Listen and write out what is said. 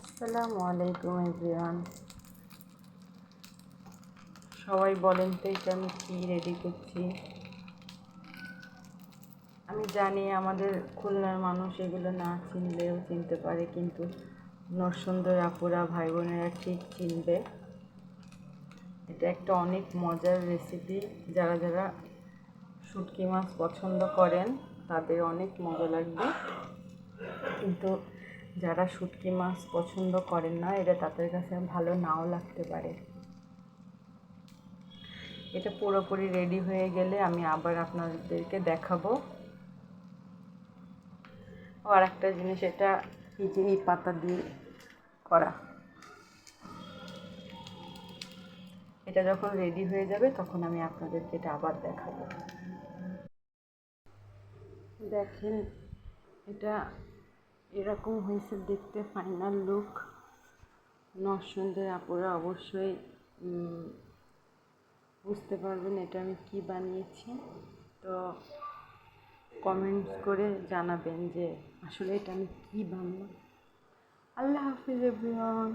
আসসালামু আলাইকুম এভরিওয়ান। সবাই বলেন তো এটা আমি কী রেডি করছি। আমি জানি আমাদের খুলনার মানুষ এগুলো না চিনলেও চিনতে পারে, কিন্তু নরসুন্দর আপুরা ভাই বোনেরা ঠিক চিনবে। এটা একটা অনেক মজার রেসিপি। যারা যারা শুটকি মাছ পছন্দ করেন তাদের অনেক মজা লাগবে, কিন্তু যারা শুটকি মাছ পছন্দ করেন না এটা তাদের কাছে ভালো নাও লাগতে পারে। এটা পুরোপুরি রেডি হয়ে গেলে আমি আবার আপনাদেরকে দেখাবো। আর একটা জিনিস, এটা এই পাতা দিয়ে করা। এটা যখন রেডি হয়ে যাবে তখন আমি আপনাদেরকে এটা আবার দেখাবো। দেখেন এটা এরকম হয়েছে দেখতে, ফাইনাল লুক। নরসুন্দর আপুরা অবশ্যই বুঝতে পারবেন এটা আমি কি বানিয়েছি। তো কমেন্টস করে জানাবেন যে আসলে এটা আমি কি বানালাম। আল্লাহ হাফিজ এভরিওয়ান।